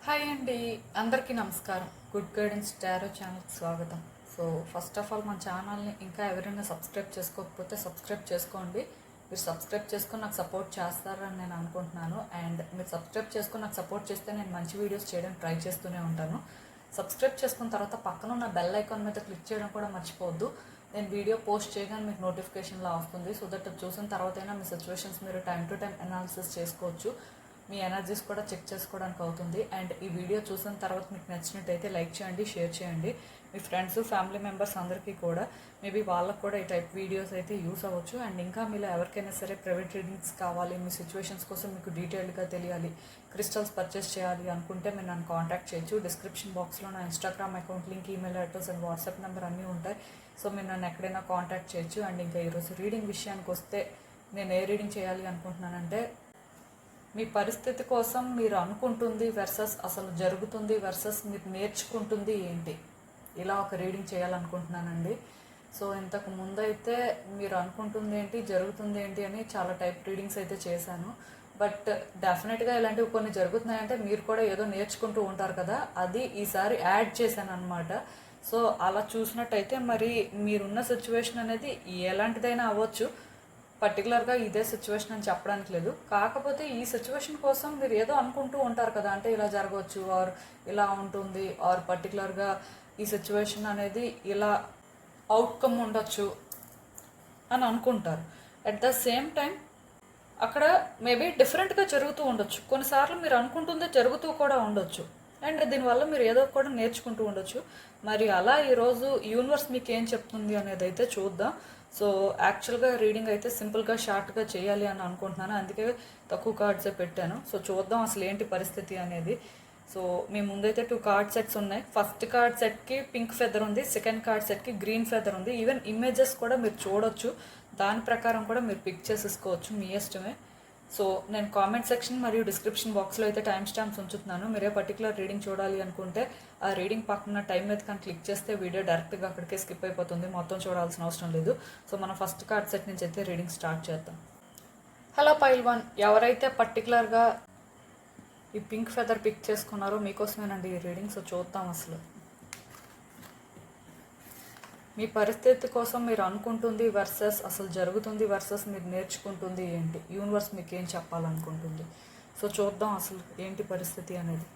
Hi అండి, అందరికీ నమస్కారం. గుడ్ గైడెన్స్ టారో ఛానల్కి స్వాగతం. సో ఫస్ట్ ఆఫ్ ఆల్ మన ఛానల్ని ఇంకా ఎవరైనా సబ్స్క్రైబ్ చేసుకోకపోతే సబ్స్క్రైబ్ చేసుకోండి. మీరు సబ్స్క్రైబ్ చేసుకొని నాకు సపోర్ట్ చేస్తారని నేను అనుకుంటున్నాను. అండ్ మీరు సబ్స్క్రైబ్ చేసుకొని నాకు సపోర్ట్ చేస్తే నేను మంచి వీడియోస్ చేయడానికి ట్రై చేస్తూనే ఉంటాను. సబ్స్క్రైబ్ చేసుకున్న తర్వాత పక్కన ఉన్న బెల్ ఐకాన్ మీద క్లిక్ చేయడం కూడా మర్చిపోవద్దు. నేను వీడియో పోస్ట్ చేయగానే మీకు నోటిఫికేషన్లా వస్తుంది. సో దట్ చూసిన తర్వాత అయినా మీ సిచ్యువేషన్స్ మీరు టైం టు టైం అనాలిసిస్ చేసుకోవచ్చు. మీ ఎనర్జీస్ కూడా చెక్ చేసుకోవడానికి అవుతుంది. అండ్ ఈ వీడియో చూసిన తర్వాత మీకు నచ్చినట్టయితే లైక్ చేయండి, షేర్ చేయండి. మీ ఫ్రెండ్స్, ఫ్యామిలీ మెంబర్స్ అందరికీ కూడా మేబీ వాళ్ళకు కూడా ఈ టైప్ వీడియోస్ అయితే యూస్ అవ్వచ్చు. అండ్ ఇంకా మీలో ఎవరికైనా సరే ప్రైవేట్ రీడింగ్స్ కావాలి, మీ సిచ్యువేషన్స్ కోసం మీకు డీటెయిల్డ్గా తెలియాలి, క్రిస్టల్స్ పర్చేస్ చేయాలి అనుకుంటే మీరు నన్ను కాంటాక్ట్ చేయొచ్చు. డిస్క్రిప్షన్ బాక్స్లో నా Instagram account link, email address and WhatsApp number అన్నీ ఉంటాయి. సో మీరు నన్ను ఎక్కడైనా కాంటాక్ట్ చేయొచ్చు. అండ్ ఇంకా ఈరోజు రీడింగ్ విషయానికి వస్తే నేను ఏ రీడింగ్ చేయాలి అనుకుంటున్నానంటే, మీ పరిస్థితి కోసం మీరు అనుకుంటుంది వర్సెస్ అసలు జరుగుతుంది వర్సెస్ మీరు నేర్చుకుంటుంది ఏంటి, ఇలా ఒక రీడింగ్ చేయాలనుకుంటున్నానండి. సో ఇంతకు ముందైతే మీరు అనుకుంటుంది ఏంటి, జరుగుతుంది ఏంటి అని చాలా టైప్ రీడింగ్స్ అయితే చేశాను. బట్ డెఫినెట్గా ఇలాంటివి కొన్ని జరుగుతున్నాయంటే మీరు కూడా ఏదో నేర్చుకుంటూ ఉంటారు కదా, అది ఈసారి యాడ్ చేశాను అనమాట. సో అలా చూసినట్టయితే మరి మీరున్న సిచ్యువేషన్ అనేది ఎలాంటిదైనా అవ్వచ్చు. పర్టికులర్గా ఇదే సిచ్యువేషన్ అని చెప్పడానికి లేదు. కాకపోతే ఈ సిచ్యువేషన్ కోసం మీరు ఏదో అనుకుంటూ ఉంటారు కదా, అంటే ఇలా జరగవచ్చు, ఆర్ ఇలా ఉంటుంది, ఆర్ పర్టికులర్గా ఈ సిచ్యువేషన్ అనేది ఇలా అవుట్కమ్ ఉండొచ్చు అని అనుకుంటారు. అట్ ద సేమ్ టైం అక్కడ మేబీ డిఫరెంట్గా జరుగుతూ ఉండొచ్చు. కొన్నిసార్లు మీరు అనుకుంటుందే జరుగుతూ కూడా ఉండొచ్చు. అండ్ దీనివల్ల మీరు ఏదో కూడా నేర్చుకుంటూ ఉండొచ్చు. మరి అలా ఈరోజు యూనివర్స్ మీకు ఏం చెప్తుంది అనేది అయితే చూద్దాం. సో యాక్చువల్గా రీడింగ్ అయితే సింపుల్గా షార్ట్గా చేయాలి అని అనుకుంటున్నాను, అందుకే తక్కువ కార్డ్సే పెట్టాను. సో చూద్దాం అసలు ఏంటి పరిస్థితి అనేది. సో మీ ముందైతే 2 కార్డ్ సెట్స్ ఉన్నాయి. ఫస్ట్ కార్డ్ సెట్కి పింక్ ఫెదర్ ఉంది, సెకండ్ కార్డ్ సెట్కి గ్రీన్ ఫెదర్ ఉంది. ఈవెన్ ఇమేజెస్ కూడా మీరు చూడొచ్చు, దాని ప్రకారం కూడా మీరు పిక్ చేసేసుకోవచ్చు, మీ ఇష్టమే. సో నేను కామెంట్ సెక్షన్ మరియు డిస్క్రిప్షన్ బాక్స్లో అయితే టైం స్టాంప్స్ ఉంచుతున్నాను. మీరే పర్టికులర్ రీడింగ్ చూడాలి అనుకుంటే ఆ రీడింగ్ పక్కన టైం మీద కానీ క్లిక్ చేస్తే వీడియో డైరెక్ట్గా అక్కడికే స్కిప్ అయిపోతుంది, మొత్తం చూడాల్సిన అవసరం లేదు. సో మనం ఫస్ట్ కార్డ్ సెట్ నుంచి అయితే రీడింగ్ స్టార్ట్ చేద్దాం. హలో పైల్ 1, ఎవరైతే పర్టికులర్గా ఈ పింక్ ఫెదర్ పిక్ చేసుకున్నారో మీకోసమేనండి ఈ రీడింగ్. సో చూద్దాం అసలు మీ పరిస్థితి కోసం మీరు అనుకుంటుంది వర్సెస్ అసలు జరుగుతుంది వర్సెస్ మీరు నేర్చుకుంటుంది ఏంటి, యూనివర్స్ మీకు ఏం చెప్పాలనుకుంటుంది. సో చూద్దాం అసలు ఏంటి పరిస్థితి అనేది.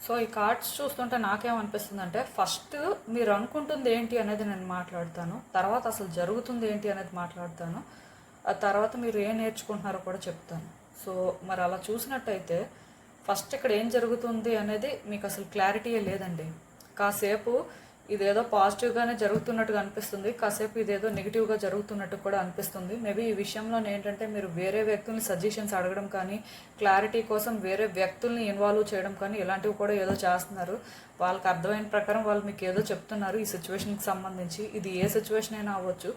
సో ఈ కార్డ్స్ చూస్తుంటే నాకేమనిపిస్తుంది అంటే, ఫస్ట్ మీరు అనుకుంటుంది ఏంటి అనేది నేను మాట్లాడతాను, తర్వాత అసలు జరుగుతుంది ఏంటి అనేది మాట్లాడతాను, ఆ తర్వాత మీరు ఏం నేర్చుకుంటున్నారో కూడా చెప్తాను. సో మరి అలా చూసినట్టయితే ఫస్ట్ ఇక్కడ ఏం జరుగుతుంది అనేది మీకు అసలు క్లారిటీయే లేదండి. కాసేపు ఇదేదో పాజిటివ్గానే జరుగుతున్నట్టుగా అనిపిస్తుంది, కాసేపు ఇదేదో నెగిటివ్గా జరుగుతున్నట్టు కూడా అనిపిస్తుంది. మేబీ ఈ విషయంలో ఏంటంటే మీరు వేరే వ్యక్తుల్ని సజెషన్స్ అడగడం కానీ, క్లారిటీ కోసం వేరే వ్యక్తుల్ని ఇన్వాల్వ్ చేయడం కానీ ఇలాంటివి కూడా ఏదో చేస్తున్నారు. వాళ్ళకి అర్థమైన ప్రకారం వాళ్ళు మీకు ఏదో చెప్తున్నారు ఈ సిచ్యువేషన్కి సంబంధించి. ఇది ఏ సిచ్యువేషన్ అయినా అవ్వచ్చు.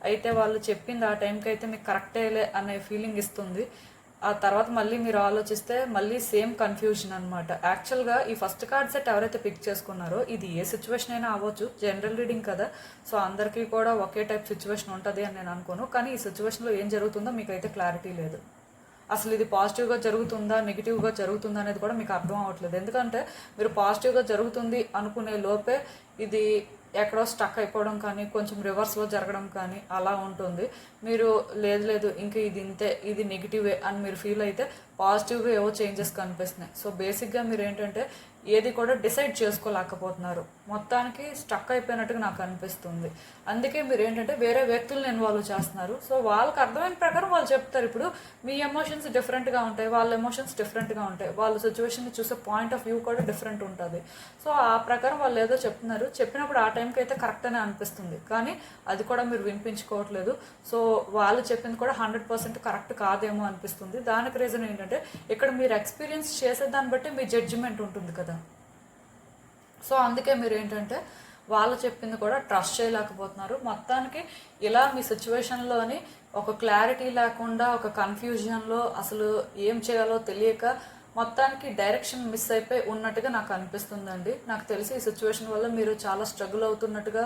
అయితే వాళ్ళు చెప్పింది ఆ టైంకి అయితే మీకు కరెక్టేలే అనే ఫీలింగ్ ఇస్తుంది. ఆ తర్వాత మళ్ళీ మీరు ఆలోచిస్తే మళ్ళీ సేమ్ కన్ఫ్యూజన్ అనమాట. యాక్చువల్గా ఈ ఫస్ట్ కార్డ్ సెట్ ఎవరైతే పిక్ చేసుకున్నారో ఇది ఏ సిచ్యువేషన్ అయినా అవ్వచ్చు, జనరల్ రీడింగ్ కదా. సో అందరికీ కూడా ఒకే టైప్ సిచ్యువేషన్ ఉంటుంది అని నేను అనుకోను. కానీ ఈ సిచ్యువేషన్లో ఏం జరుగుతుందో మీకైతే క్లారిటీ లేదు. అసలు ఇది పాజిటివ్గా జరుగుతుందా, నెగిటివ్గా జరుగుతుందా అనేది కూడా మీకు అర్థం అవ్వట్లేదు. ఎందుకంటే మీరు పాజిటివ్గా జరుగుతుంది అనుకునే లోపే ఇది ఎక్కడో స్టక్ అయిపోవడం కానీ, కొంచెం రివర్స్లో జరగడం కానీ అలా ఉంటుంది. మీరు లేదు ఇంకా ఇది ఇంతే, ఇది నెగిటివే అని మీరు ఫీల్ అయితే పాజిటివ్గా ఏవో చేంజెస్ కనిపిస్తున్నాయి. సో బేసిక్గా మీరు ఏంటంటే ఏది కూడా డిసైడ్ చేసుకోలేకపోతున్నారు, మొత్తానికి స్టక్ అయిపోయినట్టుగా నాకు అనిపిస్తుంది. అందుకే మీరు ఏంటంటే వేరే వ్యక్తులను ఇన్వాల్వ్ చేస్తున్నారు. సో వాళ్ళకి అర్థమైన ప్రకారం వాళ్ళు చెప్తారు. ఇప్పుడు మీ ఎమోషన్స్ డిఫరెంట్గా ఉంటాయి, వాళ్ళ ఎమోషన్స్ డిఫరెంట్గా ఉంటాయి, వాళ్ళ సిచ్యువేషన్ని చూసే పాయింట్ ఆఫ్ వ్యూ కూడా డిఫరెంట్ ఉంటుంది. సో ఆ ప్రకారం వాళ్ళు ఏదో చెప్తున్నారు, చెప్పినప్పుడు ఆ టైంకి అయితే కరెక్ట్ అనే అనిపిస్తుంది, కానీ అది కూడా మీరు వినిపించుకోవట్లేదు. సో వాళ్ళు చెప్పింది కూడా 100% కరెక్ట్ కాదేమో అనిపిస్తుంది. దానికి రీజన్ ఏంటంటే ఇక్కడ మీరు ఎక్స్పీరియన్స్ చేసేదాన్ని బట్టి మీ జడ్జిమెంట్ ఉంటుంది కదా. సో అందుకే మీరు ఏంటంటే వాళ్ళు చెప్పింది కూడా ట్రస్ట్ చేయలేకపోతున్నారు. మొత్తానికి ఇలా మీ సిచ్యువేషన్లోని ఒక క్లారిటీ లేకుండా, ఒక కన్ఫ్యూజన్లో అసలు ఏం చేయాలో తెలియక మొత్తానికి డైరెక్షన్ మిస్ అయిపోయి ఉన్నట్టుగా నాకు అనిపిస్తుందండి. నాకు తెలిసి ఈ సిచ్యువేషన్ వల్ల మీరు చాలా స్ట్రగుల్ అవుతున్నట్టుగా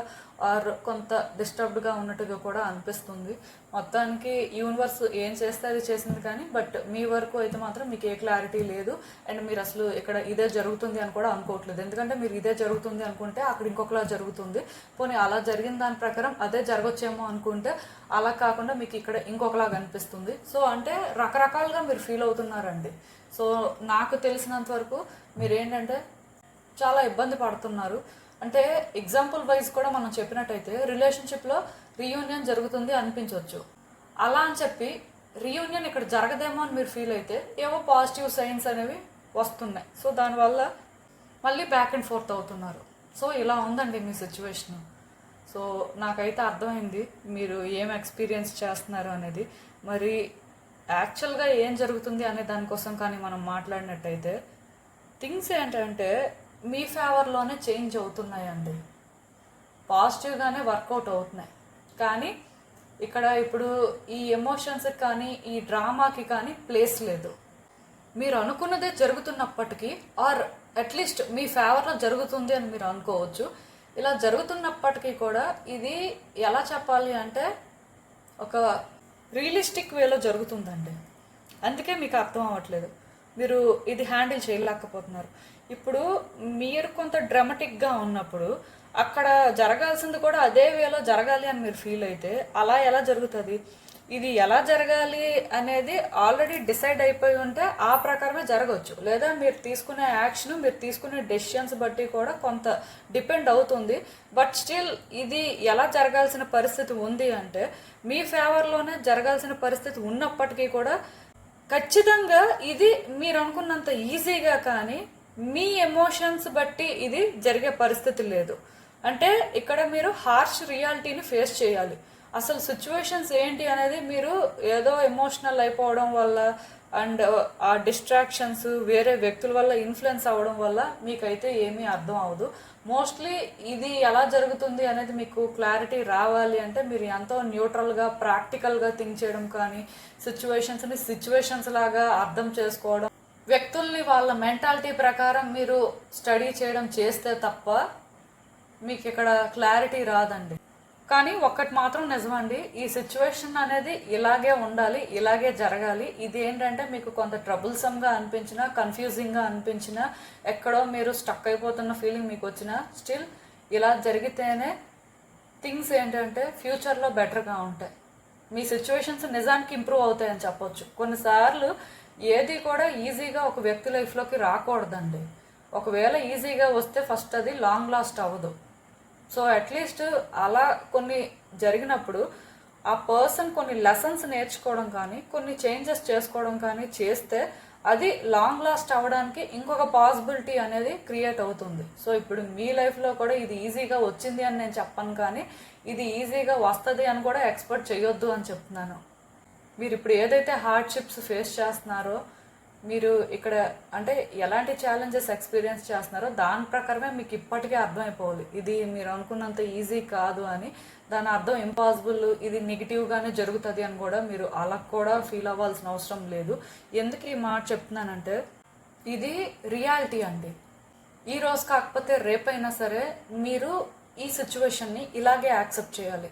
ఆర్ కొంత డిస్టర్బ్డ్గా ఉన్నట్టుగా కూడా అనిపిస్తుంది. మొత్తానికి యూనివర్స్ ఏం చేస్తే అది చేసింది కానీ బట్ మీ వరకు అయితే మాత్రం మీకు ఏ క్లారిటీ లేదు. అండ్ మీరు అసలు ఇక్కడ ఇదే జరుగుతుంది అని కూడా అనుకోవట్లేదు. ఎందుకంటే మీరు ఇదే జరుగుతుంది అనుకుంటే అక్కడ ఇంకొకలా జరుగుతుంది. పోనీ అలా జరిగిన దాని ప్రకారం అదే జరగచ్చేమో అనుకుంటే అలా కాకుండా మీకు ఇక్కడ ఇంకొకలాగా అనిపిస్తుంది. సో అంటే రకరకాలుగా మీరు ఫీల్ అవుతున్నారండి. సో నాకు తెలిసినంత వరకు మీరు ఏంటంటే చాలా ఇబ్బంది పడుతున్నారు. అంటే ఎగ్జాంపుల్ వైజ్ కూడా మనం చెప్పినట్టయితే రిలేషన్షిప్లో రీయూనియన్ జరుగుతుంది అనిపించవచ్చు. అలా అని చెప్పి రీయూనియన్ ఇక్కడ జరగదేమో అని మీరు ఫీల్ అయితే ఏవో పాజిటివ్ సైన్స్ అనేవి వస్తున్నాయి. సో దానివల్ల మళ్ళీ బ్యాక్ అండ్ ఫోర్త్ అవుతున్నారు. సో ఇలా ఉందండి మీ సిచ్యువేషన్. సో నాకైతే అర్థమైంది మీరు ఏం ఎక్స్పీరియన్స్ చేస్తున్నారు అనేది. మరి యాక్చువల్గా ఏం జరుగుతుంది అనే దానికోసం కానీ మనం మాట్లాడినట్టయితే థింగ్స్ ఏంటంటే మీ ఫేవర్లోనే చేంజ్ అవుతున్నాయండి. పాజిటివ్గానే వర్కౌట్ అవుతున్నాయి. కానీ ఇక్కడ ఇప్పుడు ఈ ఎమోషన్స్కి కానీ ఈ డ్రామాకి కానీ ప్లేస్ లేదు. మీరు అనుకున్నదే జరుగుతున్నప్పటికీ ఆర్ అట్లీస్ట్ మీ ఫేవర్లో జరుగుతుంది అని మీరు అనుకోవచ్చు. ఇలా జరుగుతున్నప్పటికీ కూడా ఇది ఎలా చెప్పాలి అంటే ఒక రియలిస్టిక్ వేలో జరుగుతుందండి. అందుకే మీకు అర్థం అవ్వట్లేదు, మీరు ఇది హ్యాండిల్ చేయలేకపోతున్నారు. ఇప్పుడు మీరు కొంత డ్రామాటిక్గా ఉన్నప్పుడు అక్కడ జరగాల్సింది కూడా అదే వేలో జరగాలి అని మీరు ఫీల్ అయితే అలా ఎలా జరుగుతుంది? ఇది ఎలా జరగాలి అనేది ఆల్రెడీ డిసైడ్ అయిపోయి ఉంటే ఆ ప్రకారమే జరగవచ్చు. లేదా మీరు తీసుకునే యాక్షన్, మీరు తీసుకునే డెసిషన్స్ బట్టి కూడా కొంత డిపెండ్ అవుతుంది. బట్ స్టిల్ ఇది ఎలా జరగాల్సిన పరిస్థితి ఉంది అంటే మీ ఫేవర్లోనే జరగాల్సిన పరిస్థితి ఉన్నప్పటికీ కూడా ఖచ్చితంగా ఇది మీరు అనుకున్నంత ఈజీగా కానీ మీ ఎమోషన్స్ బట్టి ఇది జరిగే పరిస్థితి లేదు. అంటే ఇక్కడ మీరు హార్ష్ రియాలిటీని ఫేస్ చేయాలి. అసలు సిచ్యువేషన్స్ ఏంటి అనేది మీరు ఏదో ఎమోషనల్ అయిపోవడం వల్ల అండ్ ఆ డిస్ట్రాక్షన్స్ వేరే వ్యక్తుల వల్ల ఇన్ఫ్లుయెన్స్ అవ్వడం వల్ల మీకైతే ఏమీ అర్థం అవ్వదు. మోస్ట్లీ ఇది ఎలా జరుగుతుంది అనేది మీకు క్లారిటీ రావాలి అంటే మీరు ఎంతో న్యూట్రల్గా ప్రాక్టికల్గా థింక్ చేయడం కానీ సిచ్యువేషన్స్ని సిచ్యువేషన్స్ లాగా అర్థం చేసుకోవడం, వ్యక్తుల్ని వాళ్ళ మెంటాలిటీ ప్రకారం మీరు స్టడీ చేయడం చేస్తే తప్ప మీకు ఇక్కడ క్లారిటీ రాదండి. కానీ ఒక్కటి మాత్రం నిజమండి, ఈ సిచ్యువేషన్ అనేది ఇలాగే ఉండాలి, ఇలాగే జరగాలి. ఇది ఏంటంటే మీకు కొంత ట్రబుల్సమ్గా అనిపించినా, కన్ఫ్యూజింగ్గా అనిపించినా, ఎక్కడో మీరు స్టక్ అయిపోతున్న ఫీలింగ్ మీకు వచ్చినా స్టిల్ ఇలా జరిగితేనే థింగ్స్ ఏంటంటే ఫ్యూచర్లో బెటర్గా ఉంటాయి. మీ సిచ్యువేషన్స్ నిజానికి ఇంప్రూవ్ అవుతాయని చెప్పొచ్చు. కొన్నిసార్లు ఏది కూడా ఈజీగా ఒక వ్యక్తి లైఫ్లోకి రాకూడదండి. ఒకవేళ ఈజీగా వస్తే ఫస్ట్ అది లాంగ్ లాస్ట్ అవ్వదు. సో అట్లీస్ట్ అలా కొన్ని జరిగినప్పుడు ఆ పర్సన్ కొన్ని లెసన్స్ నేర్చుకోవడం కానీ కొన్ని చేంజెస్ చేసుకోవడం కానీ చేస్తే అది లాంగ్ లాస్ట్ అవ్వడానికి ఇంకొక పాసిబిలిటీ అనేది క్రియేట్ అవుతుంది. సో ఇప్పుడు మీ లైఫ్లో కూడా ఇది ఈజీగా వచ్చింది అని నేను చెప్పను, కానీ ఇది ఈజీగా వస్తుంది అని కూడా ఎక్స్పెక్ట్ చేయొద్దు అని చెప్తున్నాను. మీరు ఇప్పుడు ఏదైతే హార్డ్షిప్స్ ఫేస్ చేస్తున్నారో, మీరు ఇక్కడ అంటే ఎలాంటి ఛాలెంజెస్ ఎక్స్పీరియన్స్ చేస్తున్నారో దాని ప్రకారమే మీకు ఇప్పటికే అర్థమైపోవాలి ఇది మీరు అనుకున్నంత ఈజీ కాదు అని. దాని అర్థం ఇంపాసిబుల్, ఇది నెగిటివ్గానే జరుగుతుంది అని కూడా మీరు అలా కూడా ఫీల్ అవ్వాల్సిన అవసరం లేదు. ఎందుకు ఈ మాట చెప్తున్నానంటే ఇది రియాలిటీ అండి. ఈ రోజు కాకపోతే రేపైనా సరే మీరు ఈ సిచ్యువేషన్ని ఇలాగే యాక్సెప్ట్ చేయాలి.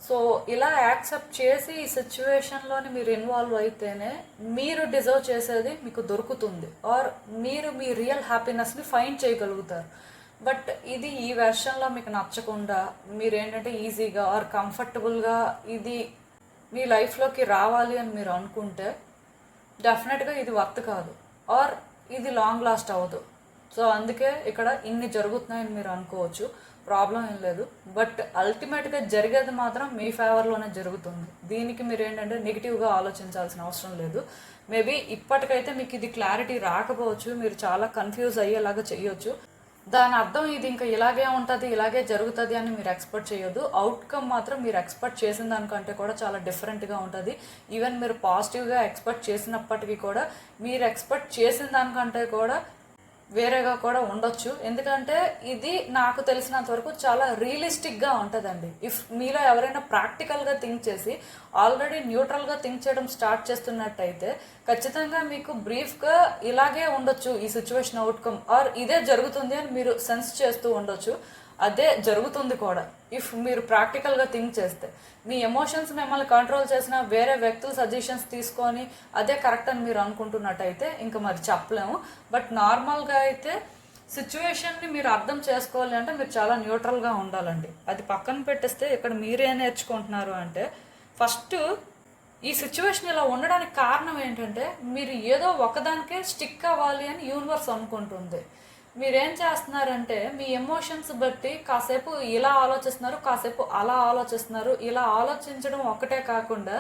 సో ఇలా యాక్సెప్ట్ చేసి ఈ సిచ్యువేషన్లోని మీరు ఇన్వాల్వ్ అయితేనే మీరు డిజర్వ్ చేసేది మీకు దొరుకుతుంది, ఆర్ మీరు మీ రియల్ హ్యాపీనెస్ని ఫైండ్ చేయగలుగుతారు. బట్ ఇది ఈ వెర్షన్లో మీకు నచ్చకుండా మీరేంటంటే ఈజీగా ఆర్ కంఫర్టబుల్గా ఇది మీ లైఫ్లోకి రావాలి అని మీరు అనుకుంటే డెఫినెట్గా ఇది వర్త్ కాదు, ఆర్ ఇది లాంగ్ లాస్ట్ అవ్వదు. సో అందుకే ఇక్కడ ఇన్ని జరుగుతున్నాయని మీరు అనుకోవచ్చు, ప్రాబ్లం ఏం లేదు. బట్ అల్టిమేట్గా జరిగేది మాత్రం మీ ఫేవర్లోనే జరుగుతుంది. దీనికి మీరు ఏంటంటే నెగిటివ్గా ఆలోచించాల్సిన అవసరం లేదు. మేబీ ఇప్పటికైతే మీకు ఇది క్లారిటీ రాకపోవచ్చు, మీరు చాలా కన్ఫ్యూజ్ అయ్యేలాగా చేయొచ్చు. దాని అర్థం ఇది ఇంకా ఇలాగే ఉంటుంది, ఇలాగే జరుగుతుంది అని మీరు ఎక్స్పెక్ట్ చేయొద్దు. అవుట్కమ్ మాత్రం మీరు ఎక్స్పెక్ట్ చేసిన దానికంటే కూడా చాలా డిఫరెంట్గా ఉంటుంది. ఈవెన్ మీరు పాజిటివ్గా ఎక్స్పెక్ట్ చేసినప్పటికీ కూడా మీరు ఎక్స్పెక్ట్ చేసిన దానికంటే కూడా వేరేగా కూడా ఉండొచ్చు. ఎందుకంటే ఇది నాకు తెలిసినంత వరకు చాలా రియలిస్టిక్గా ఉంటుందండి. ఇఫ్ మీలో ఎవరైనా ప్రాక్టికల్గా థింక్ చేసి ఆల్రెడీ న్యూట్రల్గా థింక్ చేయడం స్టార్ట్ చేస్తున్నట్టయితే ఖచ్చితంగా మీకు బ్రీఫ్గా ఇలాగే ఉండొచ్చు ఈ సిచ్యువేషన్ అవుట్కమ్, ఆర్ ఇదే జరుగుతుంది అని మీరు సెన్స్ చేస్తూ ఉండొచ్చు. అదే జరుగుతుంది కూడా ఇఫ్ మీరు ప్రాక్టికల్గా థింక్ చేస్తే. మీ ఎమోషన్స్ మిమ్మల్ని కంట్రోల్ చేసిన వేరే వ్యక్తుల సజెషన్స్ తీసుకొని అదే కరెక్ట్ అని మీరు అనుకుంటున్నట్టయితే ఇంకా మరి చెప్పలేము. బట్ నార్మల్గా అయితే సిచ్యువేషన్ని మీరు అర్థం చేసుకోవాలి అంటే మీరు చాలా న్యూట్రల్గా ఉండాలండి. అది పక్కన పెట్టేస్తే ఇక్కడ మీరే నేర్చుకుంటున్నారు అంటే ఫస్ట్ ఈ సిచ్యువేషన్ ఇలా ఉండడానికి కారణం ఏంటంటే మీరు ఏదో ఒకదానికే స్టిక్ అవ్వాలి అని యూనివర్స్ అనుకుంటుంది. మీరేం చేస్తున్నారంటే మీ ఎమోషన్స్ బట్టి కాసేపు ఇలా ఆలోచిస్తున్నారు, కాసేపు అలా ఆలోచిస్తున్నారు. ఇలా ఆలోచించడం ఒక్కటే కాకుండా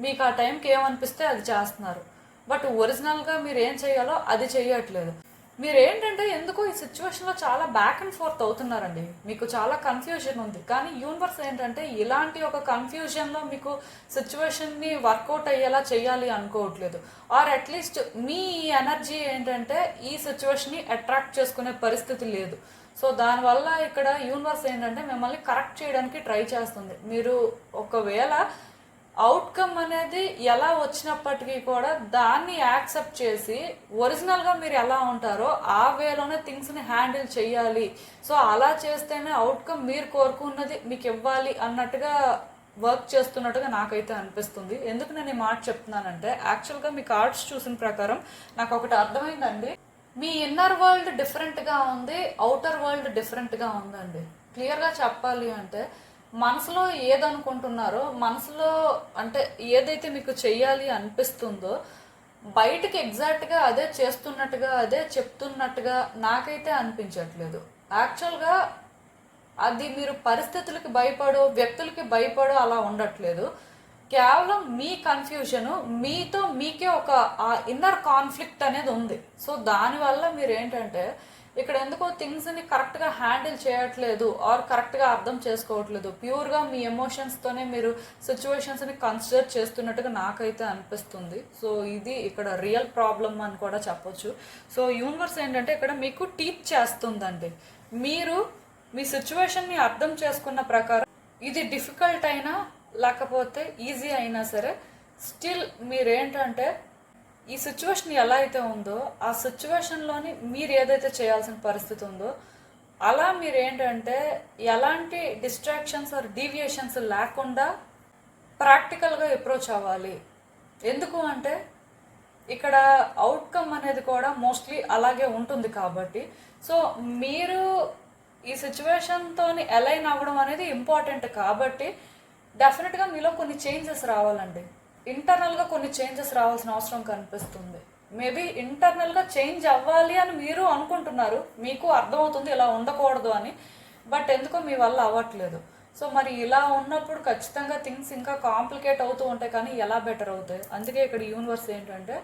మీకు ఆ టైంకి ఏమనిపిస్తే అది చేస్తున్నారు. బట్ ఒరిజినల్గా మీరు ఏం చేయాలో అది చేయట్లేదు. మీరేంటంటే ఎందుకో ఈ సిచ్యువేషన్లో చాలా బ్యాక్ అండ్ ఫోర్త్ అవుతున్నారండి. మీకు చాలా కన్ఫ్యూజన్ ఉంది. కానీ యూనివర్స్ ఏంటంటే ఇలాంటి ఒక కన్ఫ్యూజన్లో మీకు సిచ్యువేషన్ని వర్కౌట్ అయ్యేలా చేయాలి అనుకోవట్లేదు. ఆర్ అట్లీస్ట్ మీ ఎనర్జీ ఏంటంటే ఈ సిచ్యువేషన్ని అట్రాక్ట్ చేసుకునే పరిస్థితి లేదు. సో దానివల్ల ఇక్కడ యూనివర్స్ ఏంటంటే మిమ్మల్ని కరెక్ట్ చేయడానికి ట్రై చేస్తుంది. మీరు ఒకవేళ అవుట్కమ్ అనేది ఎలా వచ్చినప్పటికీ కూడా దాన్ని యాక్సెప్ట్ చేసి ఒరిజినల్గా మీరు ఎలా ఉంటారో ఆ వేలోనే థింగ్స్ని హ్యాండిల్ చేయాలి. సో అలా చేస్తేనే అవుట్కమ్ మీరు కోరుకున్నది మీకు ఇవ్వాలి అన్నట్టుగా వర్క్ చేస్తున్నట్టుగా నాకైతే అనిపిస్తుంది. ఎందుకు నేను ఈ మాట చెప్తున్నానంటే యాక్చువల్గా మీ కార్డ్స్ చూసిన ప్రకారం నాకు ఒకటి అర్థమైందండి. మీ ఇన్నర్ వరల్డ్ డిఫరెంట్గా ఉంది, అవుటర్ వరల్డ్ డిఫరెంట్గా ఉందండి. క్లియర్గా చెప్పాలి అంటే మనసులో ఏదనుకుంటున్నారో, మనసులో అంటే ఏదైతే మీకు చెయ్యాలి అనిపిస్తుందో బయటకి ఎగ్జాక్ట్గా అదే చేస్తున్నట్టుగా అదే చెప్తున్నట్టుగా నాకైతే అనిపించట్లేదు. యాక్చువల్గా అది మీరు పరిస్థితులకి భయపడో వ్యక్తులకి భయపడో అలా ఉండట్లేదు. కేవలం మీ కన్ఫ్యూజను మీతో మీకే ఒక ఇన్నర్ కాన్ఫ్లిక్ట్ అనేది ఉంది. సో దానివల్ల మీరు ఏంటంటే ఇక్కడ ఎందుకో థింగ్స్ని కరెక్ట్గా హ్యాండిల్ చేయట్లేదు ఆర్ కరెక్ట్గా అర్థం చేసుకోవట్లేదు. ప్యూర్గా మీ ఎమోషన్స్తోనే మీరు సిచ్యువేషన్స్ని కన్సిడర్ చేస్తున్నట్టుగా నాకైతే అనిపిస్తుంది. సో ఇది ఇక్కడ రియల్ ప్రాబ్లమ్ అని కూడా చెప్పొచ్చు. సో యూనివర్స్ ఏంటంటే ఇక్కడ మీకు టీచ్ చేస్తుందండి. మీరు మీ సిచ్యువేషన్ని అర్థం చేసుకున్న ప్రకారం ఇది డిఫికల్ట్ అయినా లేకపోతే ఈజీ అయినా సరే స్టిల్ మీరేంటంటే ఈ సిచ్యువేషన్ ఎలా అయితే ఉందో ఆ సిచ్యువేషన్లోని మీరు ఏదైతే చేయాల్సిన పరిస్థితి ఉందో అలా మీరేంటంటే ఎలాంటి డిస్ట్రాక్షన్స్ ఆర్ డీవియేషన్స్ లేకుండా ప్రాక్టికల్గా అప్రోచ్ అవ్వాలి. ఎందుకు అంటే ఇక్కడ అవుట్కమ్ అనేది కూడా మోస్ట్లీ అలాగే ఉంటుంది కాబట్టి సో మీరు ఈ సిచ్యువేషన్తో అలైన్ అవ్వడం అనేది ఇంపార్టెంట్ కాబట్టి డెఫినెట్గా మీలో కొన్ని చేంజెస్ రావాలండి. ఇంటర్నల్గా కొన్ని చేంజెస్ రావాల్సిన అవసరం కనిపిస్తుంది. మేబీ ఇంటర్నల్గా చేంజ్ అవ్వాలి అని మీరు అనుకుంటున్నారు, మీకు అర్థమవుతుంది ఇలా ఉండకూడదు అని, బట్ ఎందుకో మీ వల్ల అవ్వట్లేదు. సో మరి ఇలా ఉన్నప్పుడు ఖచ్చితంగా థింగ్స్ ఇంకా కాంప్లికేట్ అవుతూ ఉంటాయి కానీ ఎలా బెటర్ అవుతాయి. అందుకే ఇక్కడ యూనివర్స్ ఏంటంటే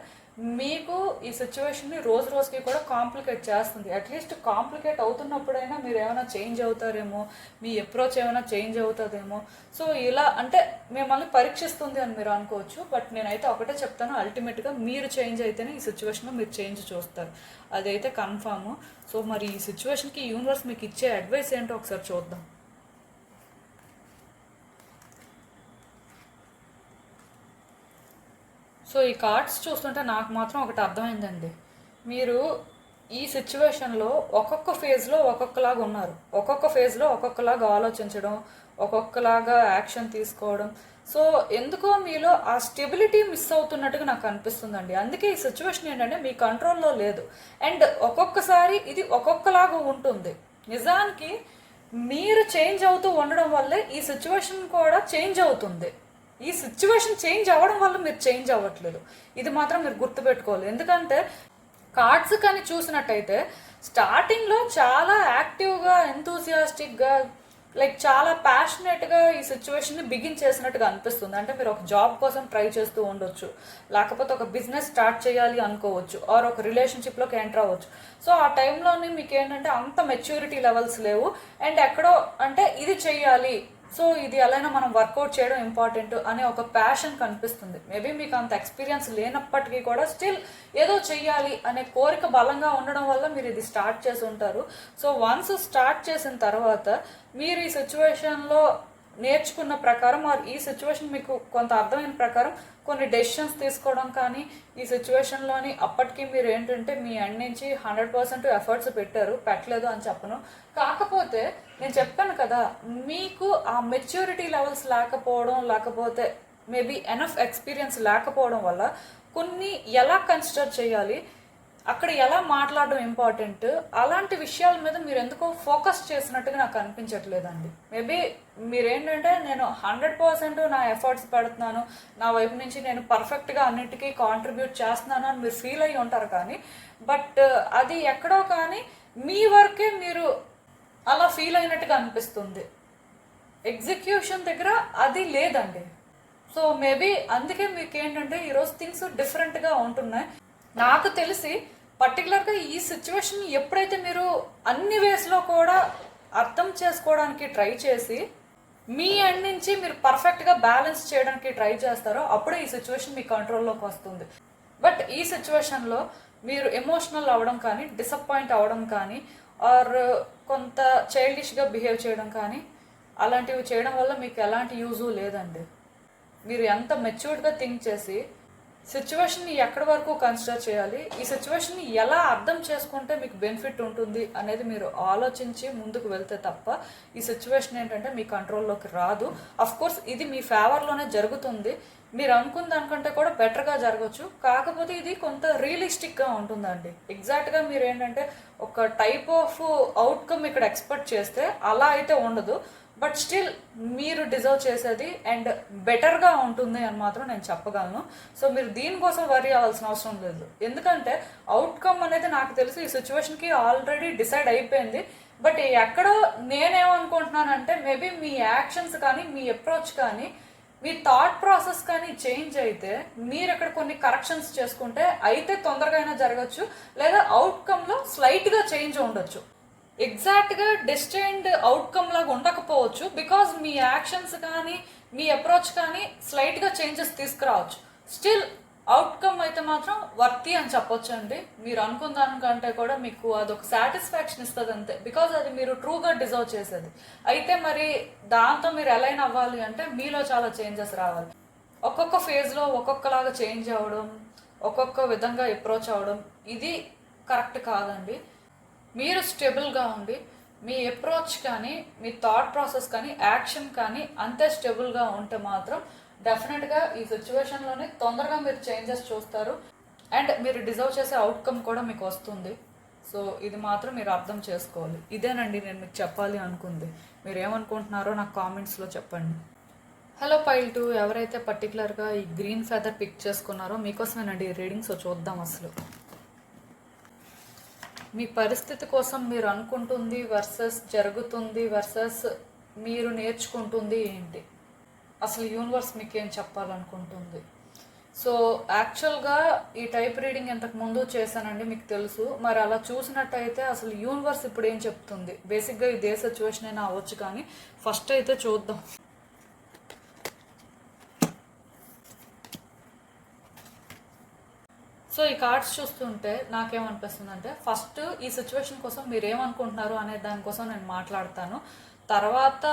మీకు ఈ సిచ్యువేషన్ని రోజు రోజుకి కూడా కాంప్లికేట్ చేస్తుంది. అట్లీస్ట్ కాంప్లికేట్ అవుతున్నప్పుడైనా మీరు ఏమైనా చేంజ్ అవుతారేమో, మీ అప్రోచ్ ఏమైనా చేంజ్ అవుతుందేమో. సో ఇలా అంటే మిమ్మల్ని పరీక్షిస్తుంది అని మీరు అనుకోవచ్చు. బట్ నేనైతే ఒకటే చెప్తాను, అల్టిమేట్గా మీరు చేంజ్ అయితేనే ఈ సిచ్యువేషన్లో మీరు చేంజ్ చూస్తారు, అదైతే కన్ఫామ్. సో మరి ఈ సిచ్యువేషన్కి యూనివర్స్ మీకు ఇచ్చే అడ్వైస్ ఏంటో ఒకసారి చూద్దాం. సో ఈ కార్డ్స్ చూస్తుంటే నాకు మాత్రం ఒకటి అర్థమైందండి. మీరు ఈ సిచ్యువేషన్లో ఒక్కొక్క ఫేజ్లో ఒక్కొక్కలాగా ఉన్నారు. ఒక్కొక్క ఫేజ్లో ఒక్కొక్కలాగా ఆలోచించడం, ఒక్కొక్కలాగా యాక్షన్ తీసుకోవడం. సో ఎందుకో మీలో ఆ స్టెబిలిటీ మిస్ అవుతున్నట్టుగా నాకు అనిపిస్తుందండి. అందుకే ఈ సిచ్యువేషన్ ఏంటంటే మీ కంట్రోల్లో లేదు. అండ్ ఒక్కొక్కసారి ఇది ఒక్కొక్కలాగా ఉంటుంది. నిజానికి మీరు చేంజ్ అవుతూ ఉండడం వల్లే ఈ సిచ్యువేషన్ కూడా చేంజ్ అవుతుంది. ఈ సిచ్యువేషన్ చేంజ్ అవ్వడం వల్ల మీరు చేంజ్ అవ్వట్లేదు. ఇది మాత్రం మీరు గుర్తుపెట్టుకోవాలి. ఎందుకంటే కార్డ్స్ కానీ చూసినట్టయితే స్టార్టింగ్లో చాలా యాక్టివ్గా, ఎంతూసియాస్టిక్గా, లైక్ చాలా ప్యాషనేట్గా ఈ సిచ్యువేషన్ని బిగిన్ చేసినట్టుగా అనిపిస్తుంది. అంటే మీరు ఒక జాబ్ కోసం ట్రై చేస్తూ ఉండొచ్చు, లేకపోతే ఒక బిజినెస్ స్టార్ట్ చేయాలి అనుకోవచ్చు, ఆర్ ఒక రిలేషన్షిప్లోకి ఎంటర్ అవ్వచ్చు. సో ఆ టైంలోని మీకు ఏంటంటే అంత మెచ్యూరిటీ లెవెల్స్ లేవు. అండ్ ఎక్కడో అంటే ఇది చెయ్యాలి, సో ఇది ఎలా మనం వర్కౌట్ చేయడం ఇంపార్టెంట్ అనే ఒక ప్యాషన్ కనిపిస్తుంది. మేబీ మీకు అంత ఎక్స్పీరియన్స్ లేనప్పటికీ కూడా స్టిల్ ఏదో చెయ్యాలి అనే కోరిక బలంగా ఉండడం వల్ల మీరు ఇది స్టార్ట్ చేసి ఉంటారు. సో వన్స్ స్టార్ట్ చేసిన తర్వాత మీరు ఈ సిచ్యువేషన్లో నేర్చుకున్న ప్రకారం ఈ సిచ్యువేషన్ మీకు కొంత అర్థమైన ప్రకారం కొన్ని డెసిషన్స్ తీసుకోవడం కానీ, ఈ సిచ్యువేషన్లోని అప్పటికి మీరు ఏంటంటే మీ ఎండ్ నుంచి 100% ఎఫర్ట్స్ పెట్టలేదు అని చెప్పను. కాకపోతే నేను చెప్పాను కదా, మీకు ఆ మెచ్యూరిటీ లెవెల్స్ లేకపోవడం, లేకపోతే మేబీ ఎనఫ్ ఎక్స్పీరియన్స్ లేకపోవడం వల్ల కొన్ని ఎలా కన్సిడర్ చేయాలి, అక్కడ ఎలా మాట్లాడడం ఇంపార్టెంట్, అలాంటి విషయాల మీద మీరు ఎందుకో ఫోకస్ చేసినట్టుగా నాకు అనిపించట్లేదండి. మేబీ మీరేంటంటే నేను 100% నా ఎఫర్ట్స్ పెడుతున్నాను, నా వైపు నుంచి నేను పర్ఫెక్ట్గా అన్నిటికీ కాంట్రిబ్యూట్ చేస్తున్నాను అని మీరు ఫీల్ అయ్యి ఉంటారు. కానీ బట్ అది ఎక్కడో కానీ మీ వరకే మీరు అలా ఫీల్ అయినట్టుగా అనిపిస్తుంది. ఎగ్జిక్యూషన్ దగ్గర అది లేదండి. సో మేబీ అందుకే మీకు ఏంటంటే ఈరోజు థింగ్స్ డిఫరెంట్గా ఉంటున్నాయి. నాకు తెలిసి పర్టికులర్గా ఈ సిచ్యువేషన్ ఎప్పుడైతే మీరు అన్ని వేస్లో కూడా అర్థం చేసుకోవడానికి ట్రై చేసి మీ ఎండ్ నుంచి మీరు పర్ఫెక్ట్గా బ్యాలెన్స్ చేయడానికి ట్రై చేస్తారో అప్పుడే ఈ సిచ్యువేషన్ మీ కంట్రోల్లోకి వస్తుంది. బట్ ఈ సిచ్యువేషన్లో మీరు ఎమోషనల్ అవ్వడం కానీ, డిసప్పాయింట్ అవ్వడం కానీ, ఆర్ కొంత చైల్డిష్గా బిహేవ్ చేయడం కానీ, అలాంటివి చేయడం వల్ల మీకు ఎలాంటి యూజు లేదండి. మీరు ఎంత మెచ్యూర్డ్గా థింక్ చేసి సిచ్యువేషన్ని ఎక్కడి వరకు కన్సిడర్ చేయాలి, ఈ సిచ్యువేషన్ని ఎలా అర్థం చేసుకుంటే మీకు బెనిఫిట్ ఉంటుంది అనేది మీరు ఆలోచించి ముందుకు వెళ్తే తప్ప ఈ సిచ్యువేషన్ ఏంటంటే మీ కంట్రోల్లోకి రాదు. అఫ్కోర్స్ ఇది మీ ఫేవర్లోనే జరుగుతుంది, మీరు అనుకున్న దానికంటే కూడా బెటర్గా జరగచ్చు. కాకపోతే ఇది కొంత రియలిస్టిక్గా ఉంటుందండి. ఎగ్జాక్ట్గా మీరు ఏంటంటే ఒక టైప్ ఆఫ్ అవుట్కమ్ ఇక్కడ ఎక్స్పెక్ట్ చేస్తే అలా అయితే ఉండదు. బట్ స్టిల్ మీరు డిజర్వ్ చేసేది అండ్ బెటర్గా ఉంటుంది అని మాత్రం నేను చెప్పగలను. సో మీరు దీనికోసం వరీ అవ్వాల్సిన అవసరం లేదు. ఎందుకంటే అవుట్కమ్ అనేది నాకు తెలిసి ఈ సిచ్యువేషన్కి ఆల్రెడీ డిసైడ్ అయిపోయింది. బట్ ఎక్కడో నేనేమనుకుంటున్నానంటే మేబీ మీ యాక్షన్స్ కానీ, మీ అప్రోచ్ కానీ, మీ థాట్ ప్రాసెస్ కానీ చేంజ్ అయితే మీరు ఇక్కడ కొన్ని కరెక్షన్స్ చేసుకుంటే అయితే తొందరగా అయినా జరగచ్చు, లేదా అవుట్కమ్లో స్లైట్గా చేంజ్ ఉండొచ్చు. ఎగ్జాక్ట్గా డెస్టైన్డ్ అవుట్కమ్ లాగా ఉండకపోవచ్చు. బికాజ్ మీ యాక్షన్స్ కానీ, మీ అప్రోచ్ కానీ స్లైట్గా చేంజెస్ తీసుకురావచ్చు. స్టిల్ అవుట్కమ్ అయితే మాత్రం వర్తి అని చెప్పొచ్చు అండి. మీరు అనుకున్న దానికంటే కూడా మీకు అదొక సాటిస్ఫాక్షన్ ఇస్తుంది అంతే. బికాజ్ అది మీరు ట్రూగా డిజర్వ్ చేసేది. అయితే మరి దాంతో మీరు అలైన్ అవ్వాలి అంటే మీలో చాలా చేంజెస్ రావాలి. ఒక్కొక్క ఫేజ్లో ఒక్కొక్కలాగా చేంజ్ అవ్వడం, ఒక్కొక్క విధంగా అప్రోచ్ అవ్వడం ఇది కరెక్ట్ కాదండి. మీరు స్టేబుల్గా ఉండి మీ అప్రోచ్ కానీ, మీ థాట్ ప్రాసెస్ కానీ, యాక్షన్ కానీ అంతే స్టేబుల్గా ఉంటే మాత్రం డెఫినెట్గా ఈ సిచ్యువేషన్లోనే తొందరగా మీరు చేంజెస్ చూస్తారు అండ్ మీరు డిజర్వ్ చేసే అవుట్కమ్ కూడా మీకు వస్తుంది. సో ఇది మాత్రం మీరు అర్థం చేసుకోవాలి. ఇదేనండి నేను మీకు చెప్పాలి అనుకుంది. మీరు ఏమనుకుంటున్నారో నాకు కామెంట్స్లో చెప్పండి. హలో పైల్ 2, ఎవరైతే పర్టికులర్గా ఈ గ్రీన్ ఫెదర్ పిక్ చేసుకున్నారో మీకోసమేనండి ఈ రీడింగ్. సో చూద్దాం అసలు మీ పరిస్థితి కోసం మీరు అనుకుంటుంది వర్సెస్ జరుగుతుంది వర్సెస్ మీరు నేర్చుకుంటుంది ఏంటి, అసలు యూనివర్స్ మీకు ఏం చెప్పాలనుకుంటుంది. సో యాక్చువల్గా ఈ టైప్ రీడింగ్ ఇంతకు ముందు చేశానండి, మీకు తెలుసు. మరి అలా చూసినట్టయితే అసలు యూనివర్స్ ఇప్పుడు ఏం చెప్తుంది, బేసిక్గా ఇదే సిచ్యువేషన్ అయినా అవ్వచ్చు. కానీ ఫస్ట్ అయితే చూద్దాం. సో ఈ కార్డ్స్ చూస్తుంటే నాకేమనిపిస్తుంది అంటే, ఫస్ట్ ఈ సిచ్యువేషన్ కోసం మీరు ఏమనుకుంటున్నారు అనే దానికోసం నేను మాట్లాడతాను. తర్వాత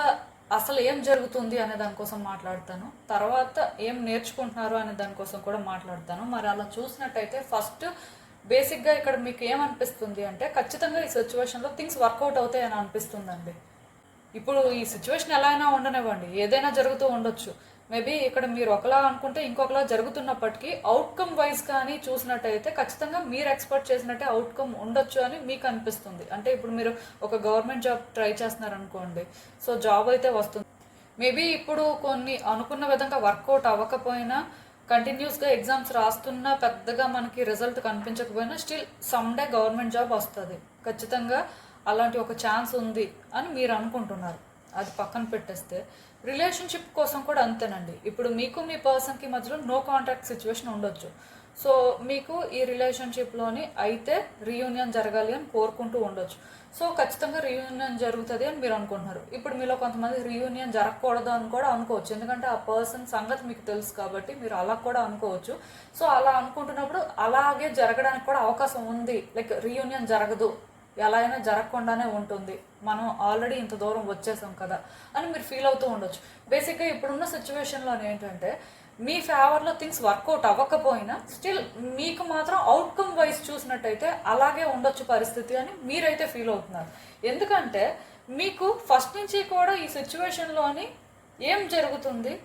అసలు ఏం జరుగుతుంది అనే దానికోసం మాట్లాడతాను. తర్వాత ఏం నేర్చుకుంటున్నారు అనే దానికోసం కూడా మాట్లాడతాను. మరి అలా చూసినట్టయితే ఫస్ట్ బేసిక్గా ఇక్కడ మీకు ఏమనిపిస్తుంది అంటే, ఖచ్చితంగా ఈ సిచ్యువేషన్లో థింగ్స్ వర్కౌట్ అవుతాయి అని అనిపిస్తుందండి. ఇప్పుడు ఈ సిచ్యువేషన్ ఎలా అయినా ఉండనివ్వండి, ఏదైనా జరుగుతూ ఉండొచ్చు. మేబీ ఇక్కడ మీరు ఒకలా అనుకుంటే ఇంకొకలా జరుగుతున్నప్పటికీ అవుట్కమ్ వైజ్ కానీ చూసినట్టయితే ఖచ్చితంగా మీరు ఎక్స్పెక్ట్ చేసినట్టే అవుట్కమ్ ఉండొచ్చు అని మీకు అనిపిస్తుంది. అంటే ఇప్పుడు మీరు ఒక గవర్నమెంట్ జాబ్ ట్రై చేస్తున్నారనుకోండి, సో జాబ్ అయితే వస్తుంది. మేబీ ఇప్పుడు కొన్ని అనుకున్న విధంగా వర్కౌట్ అవ్వకపోయినా, కంటిన్యూస్గా ఎగ్జామ్స్ రాస్తున్నా పెద్దగా మనకి రిజల్ట్ కనిపించకపోయినా స్టిల్ సమ్డే గవర్నమెంట్ జాబ్ వస్తుంది ఖచ్చితంగా. అలాంటి ఒక ఛాన్స్ ఉంది అని మీరు అనుకుంటున్నారు. అది పక్కన పెట్టేస్తే రిలేషన్షిప్ కోసం కూడా అంతేనండి. ఇప్పుడు మీకు మీ పర్సన్కి మధ్యలో నో కాంటాక్ట్ సిచ్యువేషన్ ఉండొచ్చు. సో మీకు ఈ రిలేషన్షిప్లోని అయితే రీయూనియన్ జరగాలి అని కోరుకుంటూ ఉండొచ్చు. సో ఖచ్చితంగా రీయూనియన్ జరుగుతుంది అని మీరు అనుకుంటున్నారు. ఇప్పుడు మీలో కొంతమంది రీయూనియన్ జరగకూడదు అని కూడా అనుకోవచ్చు, ఎందుకంటే ఆ పర్సన్ సంగతి మీకు తెలుసు కాబట్టి మీరు అలా కూడా అనుకోవచ్చు. సో అలా అనుకుంటున్నప్పుడు అలాగే జరగడానికి కూడా అవకాశం ఉంది. లైక్ రీయూనియన్ జరగదు, ఎలా అయినా జరగకుండానే ఉంటుంది, మనం ఆల్రెడీ ఇంత దూరం వచ్చేసాం కదా అని మీరు ఫీల్ అవుతూ ఉండొచ్చు. బేసిక్గా ఇప్పుడున్న సిచ్యువేషన్లో ఏంటంటే మీ ఫేవర్లో థింగ్స్ వర్కౌట్ అవ్వకపోయినా స్టిల్ మీకు మాత్రం అవుట్కమ్ వైజ్ చూసినట్టయితే అలాగే ఉండొచ్చు పరిస్థితి అని మీరైతే ఫీల్ అవుతున్నారు. ఎందుకంటే మీకు ఫస్ట్ నుంచి కూడా ఈ సిచ్యువేషన్లోని ఏం జరుగుతుంది,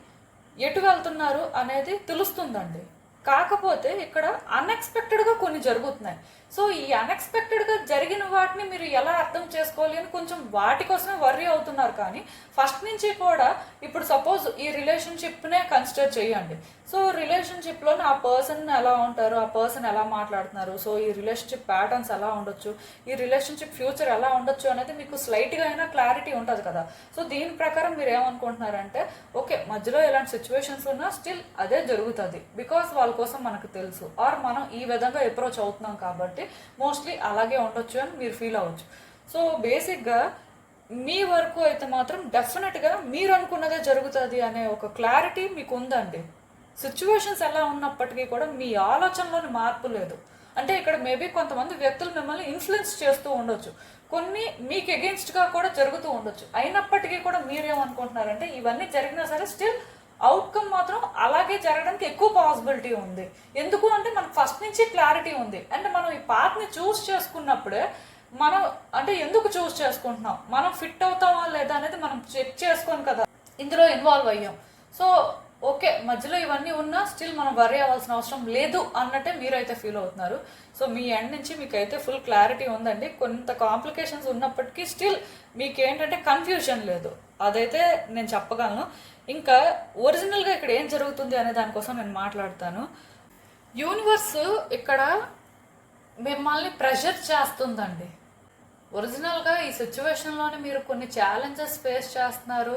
ఎటు వెళ్తున్నారు అనేది తెలుస్తుందండి. కాకపోతే ఇక్కడ అన్ఎక్స్పెక్టెడ్గా కొన్ని జరుగుతున్నాయి. సో ఈ అన్ఎక్స్పెక్టెడ్గా జరిగిన వాటిని మీరు ఎలా అర్థం చేసుకోవాలి అని కొంచెం వాటి కోసమే వర్రీ అవుతున్నారు. కానీ ఫస్ట్ నుంచి కూడా ఇప్పుడు సపోజ్ ఈ రిలేషన్షిప్నే కన్సిడర్ చేయండి. సో రిలేషన్షిప్లోనే ఆ పర్సన్ ఎలా ఉంటారు, ఆ పర్సన్ ఎలా మాట్లాడుతున్నారు, సో ఈ రిలేషన్షిప్ ప్యాటర్న్స్ ఎలా ఉండొచ్చు, ఈ రిలేషన్షిప్ ఫ్యూచర్ ఎలా ఉండొచ్చు అనేది మీకు స్లైట్గా అయినా క్లారిటీ ఉంటుంది కదా. సో దీని ప్రకారం మీరు ఏమనుకుంటున్నారంటే ఓకే మధ్యలో ఇలాంటి సిచ్యువేషన్స్ ఉన్నా స్టిల్ అదే జరుగుతుంది బికాస్ వాళ్ళ కోసం మనకు తెలుసు, ఆర్ మనం ఈ విధంగా అప్రోచ్ అవుతున్నాం కాబట్టి మోస్ట్లీ అలాగే ఉండొచ్చు అని మీరు ఫీల్ అవ్వచ్చు. సో బేసిక్గా మీ వరకు అయితే మాత్రం డెఫినెట్గా మీరు అనుకున్నదే జరుగుతుంది అనే ఒక క్లారిటీ మీకు ఉందండి. సిచ్యువేషన్స్ ఎలా ఉన్నప్పటికీ కూడా మీ ఆలోచనలోని మార్పు లేదు. అంటే ఇక్కడ మేబీ కొంతమంది వ్యక్తులు మిమ్మల్ని ఇన్ఫ్లుయెన్స్ చేస్తూ ఉండొచ్చు, కొన్ని మీకు ఎగెన్స్ట్గా కూడా జరుగుతూ ఉండొచ్చు. అయినప్పటికీ కూడా మీరేమనుకుంటున్నారంటే ఇవన్నీ జరిగినా సరే స్టిల్ అవుట్కమ్ మాత్రం అలాగే జరగడానికి ఎక్కువ పాసిబిలిటీ ఉంది. ఎందుకు అంటే మనకు ఫస్ట్ నుంచి క్లారిటీ ఉంది. అండ్ మనం ఈ పాత్ని చూస్ చేసుకున్నప్పుడే మనం అంటే ఎందుకు చూస్ చేసుకుంటున్నాం, మనం ఫిట్ అవుతామా లేదా అనేది మనం చెక్ చేసుకొని కదా ఇందులో ఇన్వాల్వ్ అయ్యాం. సో ఓకే మధ్యలో ఇవన్నీ ఉన్నా స్టిల్ మనం వర్రీ అవ్వాల్సిన అవసరం లేదు అన్నట్టే మీరైతే ఫీల్ అవుతున్నారు. సో మీ ఎండ్ నుంచి మీకైతే ఫుల్ క్లారిటీ ఉందండి. కొంత కాంప్లికేషన్స్ ఉన్నప్పటికీ స్టిల్ మీకేంటంటే కన్ఫ్యూజన్ లేదు, అదైతే నేను చెప్పగలను. ఇంకా ఒరిజినల్గా ఇక్కడ ఏం జరుగుతుంది అనే దానికోసం నేను మాట్లాడతాను. యూనివర్స్ ఇక్కడ మిమ్మల్ని ప్రెషర్ చేస్తుందండి. ఒరిజినల్గా ఈ సిచ్యువేషన్లోనే మీరు కొన్ని ఛాలెంజెస్ ఫేస్ చేస్తున్నారు,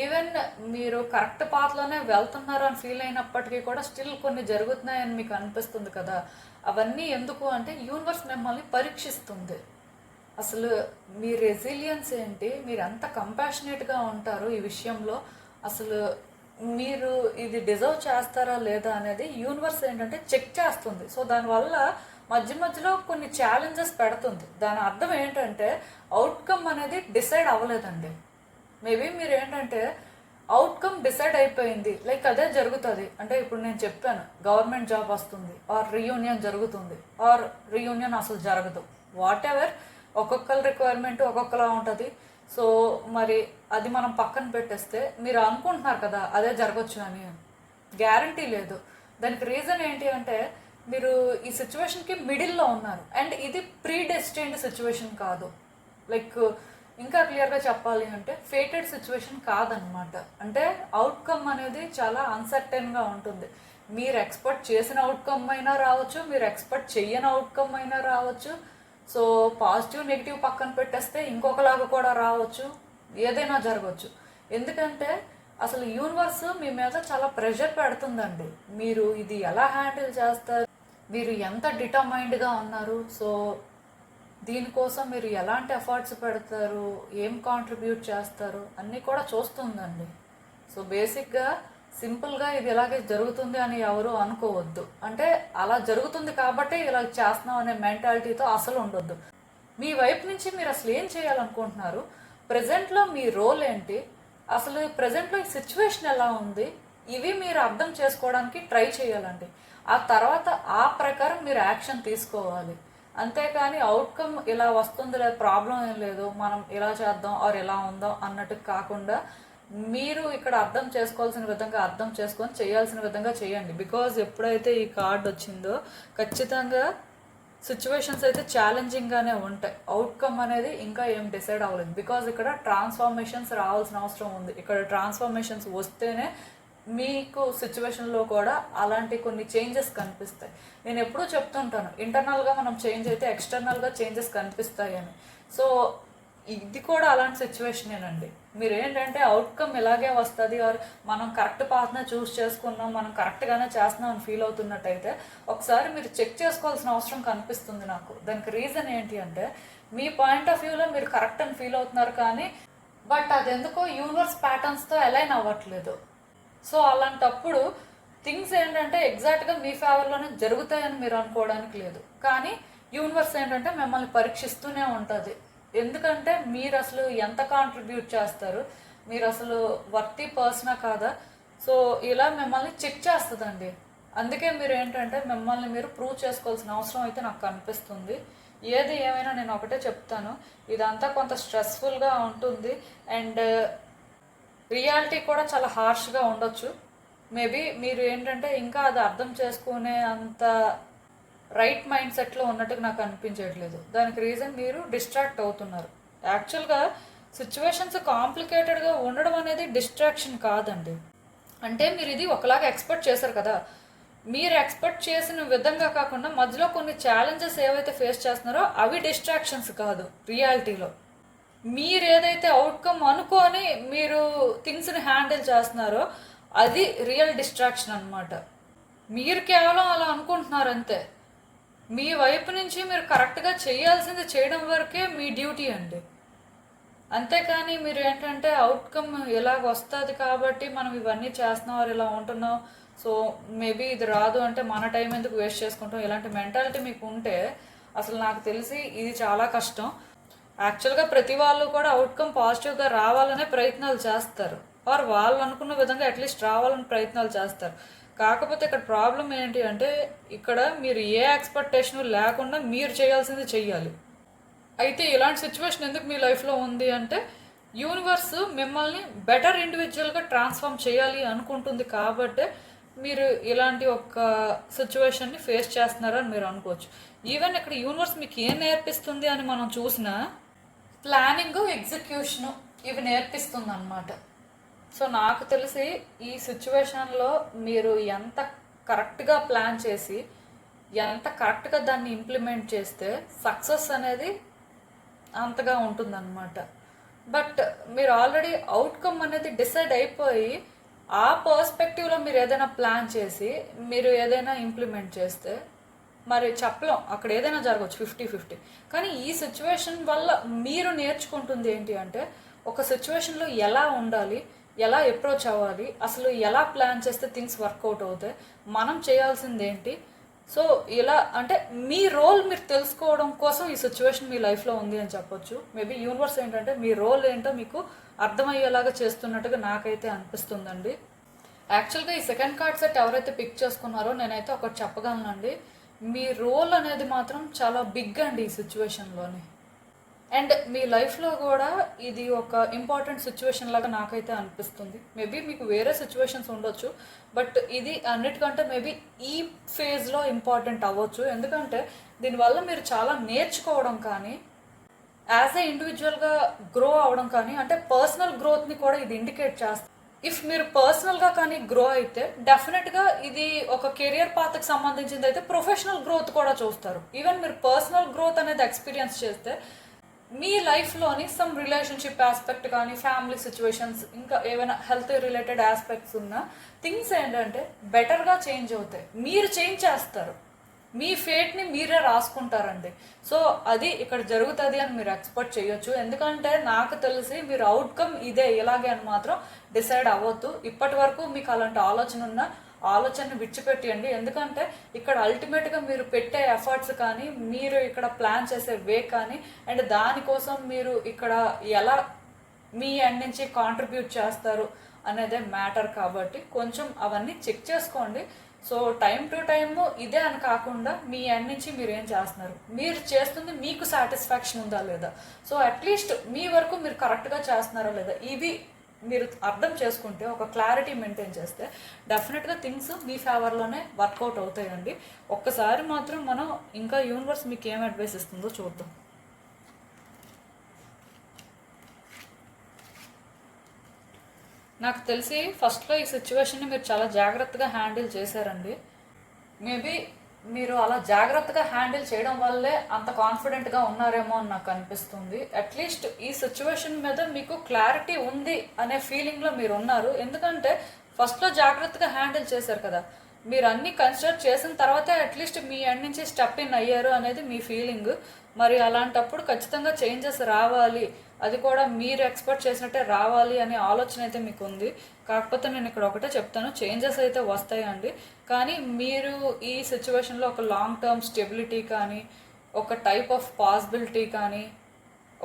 ఈవెన్ మీరు కరెక్ట్ పాత్లోనే వెళ్తున్నారు అని ఫీల్ అయినప్పటికీ కూడా స్టిల్ కొన్ని జరుగుతున్నాయని మీకు అనిపిస్తుంది కదా. అవన్నీ ఎందుకు అంటే యూనివర్స్ మిమ్మల్ని పరీక్షిస్తుంది. అసలు మీ రెసిలియన్స్ ఏంటి, మీరు ఎంత కంపాషనేట్గా ఉంటారు ఈ విషయంలో, అసలు మీరు ఇది డిజర్వ్ చేస్తారా లేదా అనేది యూనివర్స్ ఏంటంటే చెక్ చేస్తుంది. సో దానివల్ల మధ్య మధ్యలో కొన్ని ఛాలెంజెస్ పెడుతుంది. దాని అర్థం ఏంటంటే అవుట్కమ్ అనేది డిసైడ్ అవ్వలేదండి. మేబీ మీరు ఏంటంటే అవుట్కమ్ డిసైడ్ అయిపోయింది, లైక్ అదే జరుగుతుంది. అంటే ఇప్పుడు నేను చెప్పాను గవర్నమెంట్ జాబ్ వస్తుంది, ఆర్ రీయూనియన్ జరుగుతుంది, ఆర్ రీయూనియన్ అసలు జరగదు, వాట్ ఎవర్. ఒక్కొక్కరి రిక్వైర్మెంట్ ఒక్కొక్కలా ఉంటుంది. సో మరి అది మనం పక్కన పెట్టేస్తే మీరు అనుకుంటున్నారు కదా అదే జరగచ్చు అని, గ్యారంటీ లేదు. దానికి రీజన్ ఏంటి అంటే మీరు ఈ సిచ్యువేషన్కి మిడిల్లో ఉన్నారు. అండ్ ఇది ప్రీ డెస్టిన్డ్ సిచ్యువేషన్ కాదు, లైక్ ఇంకా క్లియర్గా చెప్పాలి అంటే ఫేటెడ్ సిచ్యువేషన్ కాదనమాట. అంటే అవుట్కమ్ అనేది చాలా అన్సర్టెన్గా ఉంటుంది. మీరు ఎక్స్పెక్ట్ చేసిన అవుట్కమ్ అయినా రావచ్చు, మీరు ఎక్స్పెక్ట్ చెయ్యని అవుట్కమ్ అయినా రావచ్చు. సో పాజిటివ్ నెగిటివ్ పక్కన పెట్టేస్తే ఇంకొకలాగా కూడా రావచ్చు, ఏదైనా జరగవచ్చు. ఎందుకంటే అసలు యూనివర్స్ మీ మీద చాలా ప్రెషర్ పెడుతుందండి. మీరు ఇది ఎలా హ్యాండిల్ చేస్తారు, మీరు ఎంత డిటర్మైండ్గా ఉన్నారు, సో దీనికోసం మీరు ఎలాంటి ఎఫర్ట్స్ పెడతారు, ఏం కాంట్రిబ్యూట్ చేస్తారు అన్నీ కూడా చూస్తుందండి. సో బేసిక్గా సింపుల్గా ఇది ఇలాగే జరుగుతుంది అని ఎవరు అనుకోవద్దు. అంటే అలా జరుగుతుంది కాబట్టి ఇలా చేస్తున్నాం అనే మెంటాలిటీతో అసలు ఉండొద్దు. మీ వైపు నుంచి మీరు అసలు ఏం చేయాలనుకుంటున్నారు, ప్రజెంట్లో మీ రోల్ ఏంటి, అసలు ప్రజెంట్లో ఈ సిచ్యువేషన్ ఎలా ఉంది, ఇవి మీరు అర్థం చేసుకోవడానికి ట్రై చేయాలండి. ఆ తర్వాత ఆ ప్రకారం మీరు యాక్షన్ తీసుకోవాలి. అంతేకాని అవుట్కమ్ ఇలా వస్తుంది లేదు, ప్రాబ్లం ఏం లేదు, మనం ఇలా చేద్దాం ఆర్ ఇలా ఉందాం అన్నట్టు కాకుండా మీరు ఇక్కడ అర్థం చేసుకోవాల్సిన విధంగా అర్థం చేసుకొని చేయాల్సిన విధంగా చేయండి. బికాజ్ ఎప్పుడైతే ఈ కార్డ్ వచ్చిందో ఖచ్చితంగా సిచ్యువేషన్స్ అయితే ఛాలెంజింగ్గానే ఉంటాయి. అవుట్కమ్ అనేది ఇంకా ఏం డిసైడ్ అవ్వలేదు. బికాజ్ ఇక్కడ ట్రాన్స్ఫార్మేషన్స్ రావాల్సిన అవసరం ఉంది. ఇక్కడ ట్రాన్స్ఫార్మేషన్స్ వస్తేనే మీకు సిచ్యువేషన్లో కూడా అలాంటి కొన్ని చేంజెస్ కనిపిస్తాయి. నేను ఎప్పుడూ చెప్తుంటాను ఇంటర్నల్గా మనం చేంజ్ అయితే ఎక్స్టర్నల్గా చేంజెస్ కనిపిస్తాయి అని. సో ఇది కూడా అలాంటి సిచ్యువేషనేనండి. మీరు ఏంటంటే అవుట్కమ్ ఇలాగే వస్తుంది, ఆర్ మనం కరెక్ట్ పాత్న చూస్ చేసుకున్నాం, మనం కరెక్ట్గానే చేస్తున్నాం అని ఫీల్ అవుతున్నట్టయితే ఒకసారి మీరు చెక్ చేసుకోవాల్సిన అవసరం కనిపిస్తుంది నాకు. దానికి రీజన్ ఏంటి అంటే, మీ పాయింట్ ఆఫ్ వ్యూలో మీరు కరెక్ట్ అని ఫీల్ అవుతున్నారు, కానీ బట్ అది ఎందుకో యూనివర్స్ ప్యాటర్న్స్తో అలైన్ అవ్వట్లేదు. సో అలాంటప్పుడు థింగ్స్ ఏంటంటే ఎగ్జాక్ట్గా మీ ఫేవర్లోనే జరుగుతాయని మీరు అనుకోవడానికి లేదు, కానీ యూనివర్స్ ఏంటంటే మిమ్మల్ని పరీక్షిస్తూనే ఉంటుంది. ఎందుకంటే మీరు అసలు ఎంత కాంట్రిబ్యూట్ చేస్తారు, మీరు అసలు వర్తీ పర్సనా కాదా, సో ఇలా మిమ్మల్ని చెక్ చేస్తుందండి. అందుకే మీరు ఏంటంటే మిమ్మల్ని మీరు ప్రూవ్ చేసుకోవాల్సిన అవసరం అయితే నాకు కనిపిస్తుంది. ఏది ఏమైనా నేను ఒకటే చెప్తాను, ఇదంతా కొంత స్ట్రెస్ఫుల్గా ఉంటుంది అండ్ రియాలిటీ కూడా చాలా హార్ష్గా ఉండొచ్చు. మేబీ మీరు ఏంటంటే ఇంకా అది అర్థం చేసుకునే అంత రైట్ మైండ్ సెట్లో ఉన్నట్టుగా నాకు అనిపించట్లేదు. దానికి రీజన్ మీరు డిస్ట్రాక్ట్ అవుతున్నారు. యాక్చువల్గా సిచ్యువేషన్స్ కాంప్లికేటెడ్గా ఉండడం అనేది డిస్ట్రాక్షన్ కాదండి. అంటే మీరు ఇది ఒకలాగా ఎక్స్పెక్ట్ చేశారు కదా, మీరు ఎక్స్పెక్ట్ చేసిన విధంగా కాకుండా మధ్యలో కొన్ని ఛాలెంజెస్ ఏవైతే ఫేస్ చేస్తున్నారో అవి డిస్ట్రాక్షన్స్ కాదు. రియాలిటీలో మీరు ఏదైతే అవుట్కమ్ అనుకొని మీరు థింగ్స్ని హ్యాండిల్ చేస్తున్నారో అది రియల్ డిస్ట్రాక్షన్ అనమాట. మీరు కేవలం అలా అనుకుంటున్నారు అంతే. మీ వైపు నుంచి మీరు కరెక్ట్గా చేయాల్సింది చేయడం వరకే మీ డ్యూటీ అండి. అంతేకాని మీరు ఏంటంటే అవుట్కమ్ ఇలాగ వస్తుంది కాబట్టి మనం ఇవన్నీ చేస్తున్నాం, ఇలా ఉంటున్నాం, సో మేబీ ఇది రాదు అంటే మన టైం ఎందుకు వేస్ట్ చేసుకుంటాం, ఇలాంటి మెంటాలిటీ మీకు ఉంటే అసలు నాకు తెలిసి ఇది చాలా కష్టం. యాక్చువల్గా ప్రతి వాళ్ళు కూడా అవుట్కమ్ పాజిటివ్గా రావాలనే ప్రయత్నాలు చేస్తారు, ఆర్ వాళ్ళు అనుకున్న విధంగా అట్లీస్ట్ రావాలని ప్రయత్నాలు చేస్తారు. కాకపోతే ఇక్కడ ప్రాబ్లం ఏంటి అంటే, ఇక్కడ మీరు ఏ ఎక్స్పెక్టేషన్ లేకుండా మీరు చేయాల్సింది చెయ్యాలి. అయితే ఇలాంటి సిచ్యువేషన్ ఎందుకు మీ లైఫ్లో ఉంది అంటే, యూనివర్స్ మిమ్మల్ని బెటర్ ఇండివిజువల్గా ట్రాన్స్ఫార్మ్ చేయాలి అనుకుంటుంది కాబట్టి మీరు ఇలాంటి ఒక సిచ్యువేషన్ని ఫేస్ చేస్తున్నారని మీరు అనుకోవచ్చు. ఈవెన్ ఇక్కడ యూనివర్స్ మీకు ఏం నేర్పిస్తుంది అని మనం చూసినా ప్లానింగ్, ఎగ్జిక్యూషను ఇవి నేర్పిస్తుంది అన్నమాట. సో నాకు తెలిసి ఈ సిచ్యువేషన్లో మీరు ఎంత కరెక్ట్గా ప్లాన్ చేసి ఎంత కరెక్ట్గా దాన్ని ఇంప్లిమెంట్ చేస్తే సక్సెస్ అనేది అంతగా ఉంటుందన్నమాట. బట్ మీరు ఆల్రెడీ అవుట్కమ్ అనేది డిసైడ్ అయిపోయి ఆ పర్స్పెక్టివ్లో మీరు ఏదైనా ప్లాన్ చేసి మీరు ఏదైనా ఇంప్లిమెంట్ చేస్తే మరి చెప్పలేం, అక్కడ ఏదైనా జరగవచ్చు 50-50. కానీ ఈ సిచ్యువేషన్ వల్ల మీరు నేర్చుకుంటుంది ఏంటి అంటే, ఒక సిచ్యువేషన్లో ఎలా ఉండాలి, ఎలా అప్రోచ్ అవ్వాలి, అసలు ఎలా ప్లాన్ చేస్తే థింగ్స్ వర్కౌట్ అవుతాయి, మనం చేయాల్సింది ఏంటి. సో ఇలా అంటే మీ రోల్ మీరు తెలుసుకోవడం కోసం ఈ సిచ్యువేషన్ మీ లైఫ్లో ఉంది అని చెప్పొచ్చు. మేబీ యూనివర్స్ ఏంటంటే మీ రోల్ ఏంటో మీకు అర్థమయ్యేలాగా చేస్తున్నట్టుగా నాకైతే అనిపిస్తుందండి. యాక్చువల్గా ఈ సెకండ్ కార్డ్ సెట్ ఎవరైతే పిక్ చేసుకున్నారో నేనైతే ఒకటి చెప్పగలనండి, మీ రోల్ అనేది మాత్రం చాలా బిగ్ అండి ఈ సిచ్యువేషన్లోని. అండ్ మీ లైఫ్లో కూడా ఇది ఒక ఇంపార్టెంట్ సిచ్యువేషన్ లాగా నాకైతే అనిపిస్తుంది. మేబీ మీకు వేరే సిచ్యువేషన్స్ ఉండొచ్చు, బట్ ఇది అన్నిటికంటే మేబీ ఈ ఫేజ్లో ఇంపార్టెంట్ అవ్వచ్చు. ఎందుకంటే దీనివల్ల మీరు చాలా నేర్చుకోవడం కానీ, యాజ్ ఏ ఇండివిజువల్గా గ్రో అవ్వడం కానీ, అంటే పర్సనల్ గ్రోత్ని కూడా ఇది ఇండికేట్ చేస్తుంది. ఇఫ్ మీరు పర్సనల్గా కానీ గ్రో అయితే డెఫినెట్గా ఇది ఒక కెరియర్ పాత్కి సంబంధించింది అయితే ప్రొఫెషనల్ గ్రోత్ కూడా చూస్తారు. ఈవెన్ మీరు పర్సనల్ గ్రోత్ అనేది ఎక్స్పీరియన్స్ చేస్తే మీ లైఫ్లోని సమ్ రిలేషన్షిప్ ఆస్పెక్ట్ కానీ, ఫ్యామిలీ సిచ్యువేషన్స్, ఇంకా ఏమైనా హెల్త్ రిలేటెడ్ ఆస్పెక్ట్స్ ఉన్న థింగ్స్ ఏంటంటే బెటర్గా చేంజ్ అవుతాయి. మీరు చేంజ్ చేస్తారు, మీ ఫేట్ని మీరే రాసుకుంటారండి. సో అది ఇక్కడ జరుగుతుంది అని మీరు ఎక్స్పెక్ట్ చేయొచ్చు. ఎందుకంటే నాకు తెలిసి మీరు అవుట్కమ్ ఇదే ఇలాగే అని మాత్రం డిసైడ్ అవ్వద్దు. ఇప్పటి వరకు మీకు అలాంటి ఆలోచన ఉన్న ఆలోచనని విడిచిపెట్టండి. ఎందుకంటే ఇక్కడ అల్టిమేట్గా మీరు పెట్టే ఎఫర్ట్స్ కానీ, మీరు ఇక్కడ ప్లాన్ చేసే వే కానీ, అండ్ దానికోసం మీరు ఇక్కడ ఎలా మీ ఎండ్ నుంచి కాంట్రిబ్యూట్ చేస్తారు అనేదే మ్యాటర్. కాబట్టి కొంచెం అవన్నీ చెక్ చేసుకోండి. సో టైం టు టైమ్ ఇదే అని కాకుండా మీ ఎండ్ నుంచి మీరు ఏం చేస్తున్నారు, మీరు చేస్తుంది మీకు సాటిస్ఫాక్షన్ ఉందా లేదా, సో అట్లీస్ట్ మీ వరకు మీరు కరెక్ట్గా చేస్తున్నారా లేదా, ఇవి మీరు అర్థం చేసుకుంటే, ఒక క్లారిటీ మెయింటైన్ చేస్తే డెఫినెట్గా థింగ్స్ మీ ఫేవర్లోనే వర్కౌట్ అవుతాయండి. ఒక్కసారి మాత్రం మనం ఇంకా యూనివర్స్ మీకు ఏం అడ్వైస్ ఇస్తుందో చూద్దాం. నాకు తెలిసి ఫస్ట్లో ఈ సిచ్యువేషన్ని మీరు చాలా జాగ్రత్తగా హ్యాండిల్ చేశారండి. మేబీ మీరు అలా జాగ్రత్తగా హ్యాండిల్ చేయడం వల్లే అంత కాన్ఫిడెంట్గా ఉన్నారేమో అని నాకు అనిపిస్తుంది. అట్లీస్ట్ ఈ సిచ్యువేషన్ మీద మీకు క్లారిటీ ఉంది అనే ఫీలింగ్లో మీరు ఉన్నారు. ఎందుకంటే ఫస్ట్లో జాగ్రత్తగా హ్యాండిల్ చేశారు కదా, మీరు అన్నీ కన్సిడర్ చేసిన తర్వాతే అట్లీస్ట్ మీ ఎండ్ నుంచి స్టెప్ ఇన్ అయ్యారు అనేది మీ ఫీలింగ్. మరి అలాంటప్పుడు ఖచ్చితంగా చేంజెస్ రావాలి, అది కూడా మీరు ఎక్స్పెక్ట్ చేసినట్టే రావాలి అనే ఆలోచన అయితే మీకు ఉంది. కాకపోతే నేను ఇక్కడ ఒకటే చెప్తాను, చేంజెస్ అయితే వస్తాయండి. కానీ మీరు ఈ సిచ్యువేషన్లో ఒక లాంగ్ టర్మ్ స్టెబిలిటీ కానీ, ఒక టైప్ ఆఫ్ పాసిబిలిటీ కానీ,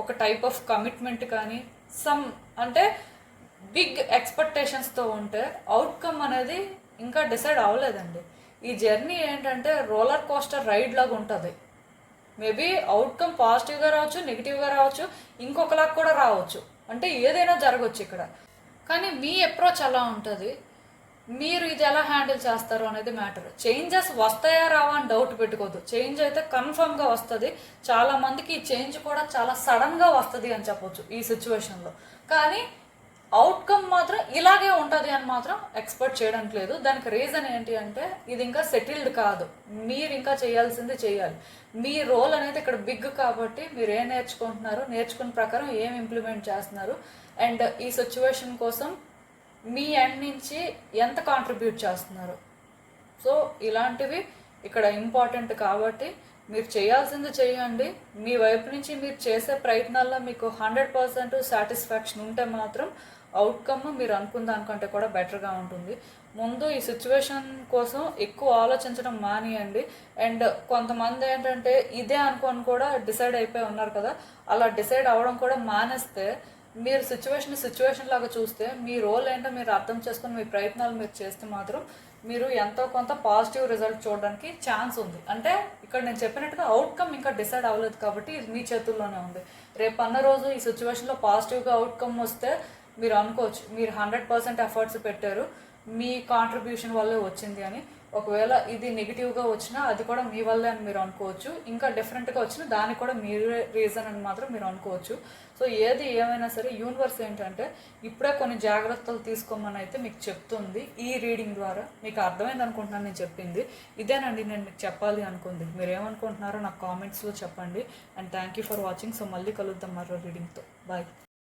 ఒక టైప్ ఆఫ్ కమిట్మెంట్ కానీ, సమ్ అంటే బిగ్ ఎక్స్పెక్టేషన్స్తో ఉంటే అవుట్కమ్ అనేది ఇంకా డిసైడ్ అవ్వలేదండి. ఈ జర్నీ ఏంటంటే రోలర్ కోస్టర్ రైడ్ లాగా ఉంటుంది. మేబీ అవుట్కమ్ పాజిటివ్గా రావచ్చు, నెగిటివ్గా రావచ్చు, ఇంకొకలాగా కూడా రావచ్చు, అంటే ఏదైనా జరగవచ్చు ఇక్కడ. కానీ మీ అప్రోచ్ ఎలా ఉంటుంది, మీరు ఇది ఎలా హ్యాండిల్ చేస్తారు అనేది మ్యాటర్. చేంజెస్ వస్తాయా రావా అని డౌట్ పెట్టుకోవద్దు. చేంజ్ అయితే కన్ఫర్మ్గా వస్తుంది. చాలామందికి ఈ చేంజ్ కూడా చాలా సడన్గా వస్తుంది అని చెప్పొచ్చు ఈ సిచ్యువేషన్లో. కానీ అవుట్కమ్ మాత్రం ఇలాగే ఉంటుంది అని మాత్రం ఎక్స్పెక్ట్ చేయడానికి లేదు. దానికి రీజన్ ఏంటి అంటే ఇది ఇంకా సెటిల్డ్ కాదు, మీరు ఇంకా చేయాల్సింది చేయాలి. మీ రోల్ అనేది ఇక్కడ బిగ్ కాబట్టి మీరు ఏం నేర్చుకుంటున్నారు, నేర్చుకున్న ప్రకారం ఏం ఇంప్లిమెంట్ చేస్తున్నారు, అండ్ ఈ సిచ్యువేషన్ కోసం మీ ఎండ్ నుంచి ఎంత కాంట్రిబ్యూట్ చేస్తున్నారు. సో ఇలాంటివి ఇక్కడ ఇంపార్టెంట్ కాబట్టి మీరు చేయాల్సింది చేయండి. మీ వైపు నుంచి మీరు చేసే ప్రయత్నాల్లో మీకు 100% సాటిస్ఫాక్షన్ ఉంటే మాత్రం అవుట్కమ్ మీరు అనుకున్న దానికంటే కూడా బెటర్గా ఉంటుంది. ముందు ఈ సిచ్యువేషన్ కోసం ఎక్కువ ఆలోచించడం మానేయండి. అండ్ కొంతమంది ఏంటంటే ఇదే అనుకొని కూడా డిసైడ్ అయిపోయి ఉన్నారు కదా, అలా డిసైడ్ అవ్వడం కూడా మానేస్తే మీరు సిచ్యువేషన్ లాగా చూస్తే మీ రోల్ ఏంటో మీరు అర్థం చేసుకొని మీ ప్రయత్నాలు మీరు చేస్తే మాత్రం మీరు ఎంతో కొంత పాజిటివ్ రిజల్ట్ చూడడానికి ఛాన్స్ ఉంది. అంటే ఇక్కడ నేను చెప్పినట్టుగా అవుట్కమ్ ఇంకా డిసైడ్ అవ్వలేదు కాబట్టి ఇది మీ చేతుల్లోనే ఉంది. రేపు అన్న రోజు ఈ సిచ్యువేషన్లో పాజిటివ్గా అవుట్కమ్ వస్తే మీరు అనుకోవచ్చు మీరు 100% ఎఫర్ట్స్ పెట్టారు, మీ కాంట్రిబ్యూషన్ వల్లే వచ్చింది అని. ఒకవేళ ఇది నెగిటివ్గా వచ్చినా అది కూడా మీ వల్లే అని మీరు అనుకోవచ్చు. ఇంకా డిఫరెంట్గా వచ్చినా దానికి కూడా మీరే రీజన్ అని మాత్రం మీరు అనుకోవచ్చు. సో ఏది ఏమైనా సరే యూనివర్స్ ఏంటంటే ఇప్పుడే కొన్ని జాగ్రత్తలు తీసుకోమని అయితే మీకు చెప్తుంది. ఈ రీడింగ్ ద్వారా మీకు అర్థమైంది అనుకుంటున్నాను నేను చెప్పింది. ఇదేనండి నేను మీకు చెప్పాలి అనుకుంది. మీరు ఏమనుకుంటున్నారో నాకు కామెంట్స్లో చెప్పండి. And thank you for watching. So మళ్ళీ కలుద్దాం మరో రీడింగ్తో. బాయ్.